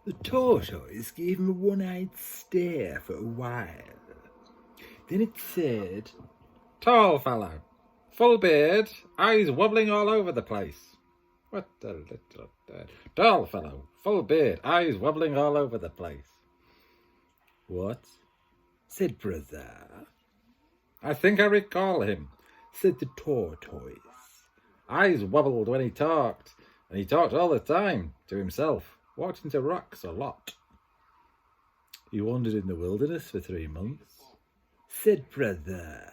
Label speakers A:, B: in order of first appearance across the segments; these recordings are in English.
A: The tortoise gave him a one-eyed stare for a while. Then it said,
B: "Tall fellow, full beard, eyes wobbling all over the place." What a little tall fellow, full beard, eyes wobbling all over the place.
A: "What?" said Brother.
B: "I think I recall him,"
A: said the tortoise.
B: "Eyes wobbled when he talked, and he talked all the time to himself. Walked into rocks a lot."
A: "He wandered in the wilderness for 3 months," said Brother.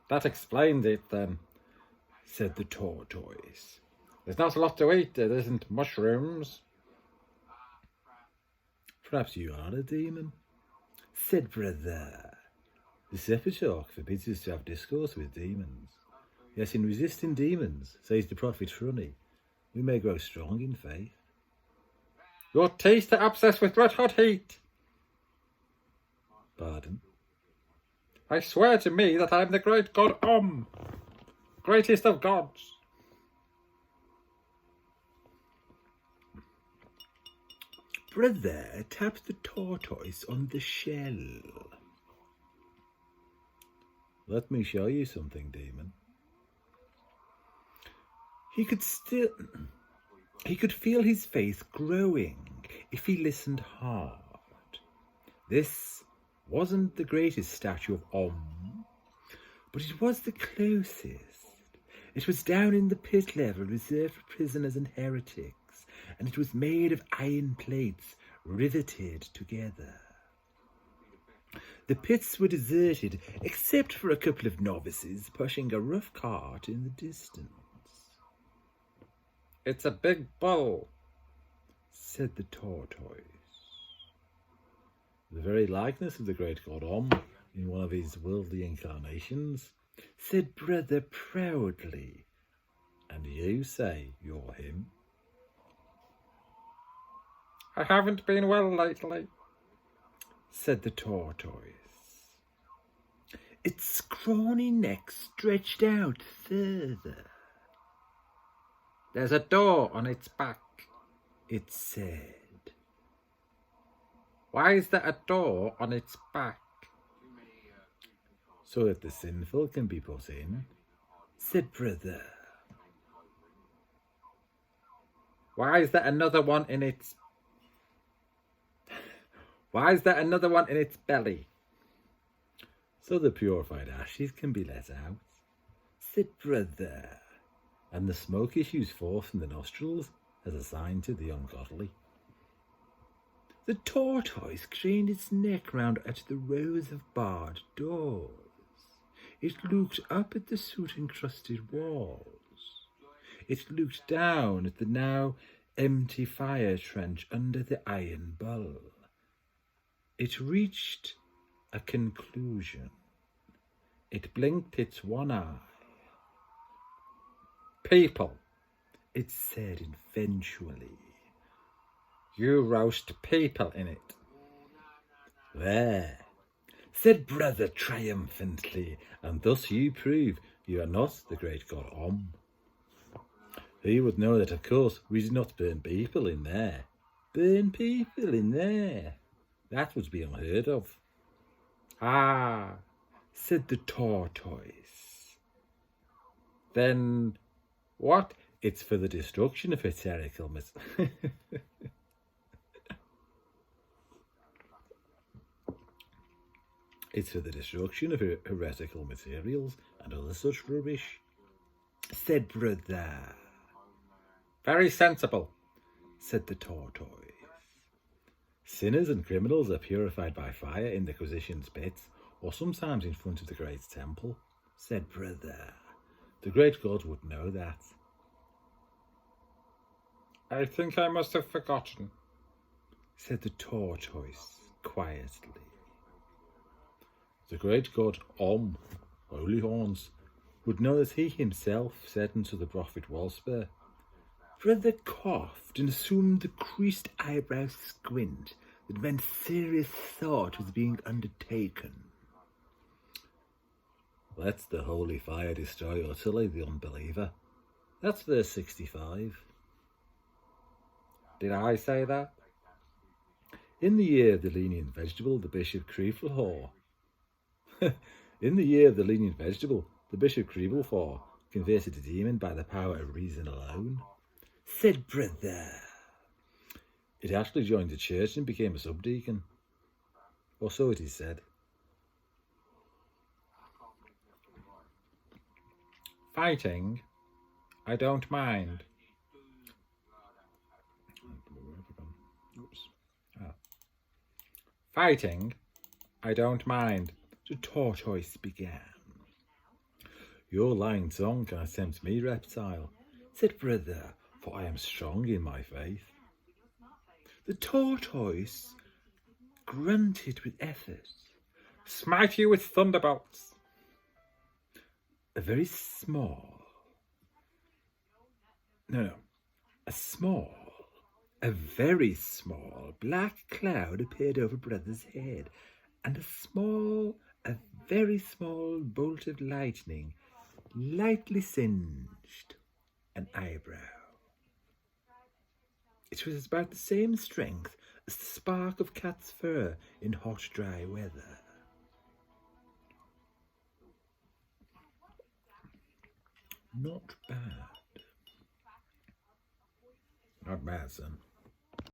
B: "That explains it then,"
A: said the tortoise.
B: "There's not a lot to eat. There isn't mushrooms."
A: "Perhaps you are a demon," said Brother. "The Sephitalk forbids us to have discourse with demons. Yes, in resisting demons, says the prophet Shuni, we may grow strong in faith."
B: "Your teeth are obsessed with red-hot heat."
A: "Pardon?"
B: "I swear to me that I am the great god Om, greatest of gods."
A: Brother tapped the tortoise on the shell. "Let me show you something, demon." He could feel his faith growing if he listened hard. This wasn't the greatest statue of Om, but it was the closest. It was down in the pit level reserved for prisoners and heretics, and it was made of iron plates riveted together. The pits were deserted except for a couple of novices pushing a rough cart in the distance.
B: "It's a big bull,"
A: said the tortoise. "The very likeness of the great god Om in one of his worldly incarnations," said Brother proudly. "And you say you're him?"
B: "I haven't been well lately,"
A: said the tortoise. Its scrawny neck stretched out further.
B: "There's a door on its back,"
A: it said.
B: "Why is there a door on its back?"
A: "So that the sinful can be put in," said Brother.
B: Why is there another one in its belly?"
A: "So the purified ashes can be let out," said Brother. "And the smoke issues forth from the nostrils as a sign to the ungodly." The tortoise craned its neck round at the rows of barred doors. It looked up at the soot-encrusted walls. It looked down at the now empty fire trench under the iron bull. It reached a conclusion. It blinked its one eye.
B: "People,"
A: it said eventually.
B: "You roast people in it."
A: "There," said Brother triumphantly, "and thus you prove you are not the great god Om. He would know that, of course, we did not burn people in there. Burn people in there? That would be unheard of."
B: "Ah,"
A: said the tortoise.
B: "then what?"
A: "It's for the destruction of heretical It's for the destruction of heretical materials and other such rubbish," said Brother.
B: "Very sensible,"
A: said the tortoise. "Sinners and criminals are purified by fire in the Inquisition's pits, or sometimes in front of the great temple," said Brother. "The great god would know that."
B: "I think I must have forgotten,"
A: said the tortoise quietly. "The great god Om, Holy Horns, would know that he himself said unto the prophet Walsper." Brother coughed and assumed the creased eyebrow squint that meant serious thought was being undertaken. "Let the holy fire destroy utterly the unbeliever." That's verse 65.
B: "Did I say that?"
A: In the year of the lenient vegetable, the Bishop Creefelhaw. In the year of the lenient vegetable, the Bishop Creefelhaw converted a demon by the power of reason alone. Said brother. It actually joined the church and became a subdeacon. Or so it is said.
B: Fighting, I don't mind. Fighting, I don't mind.
A: The tortoise began. Your lying tongue cannot tempt me, reptile, said brother, for I am strong in my faith. The tortoise grunted with effort.
B: Smite you with thunderbolts.
A: A very small, a very small black cloud appeared over brother's head, and a very small bolt of lightning lightly singed an eyebrow. It was about the same strength as the spark of cat's fur in hot, dry weather. Not bad.
B: Not bad, son.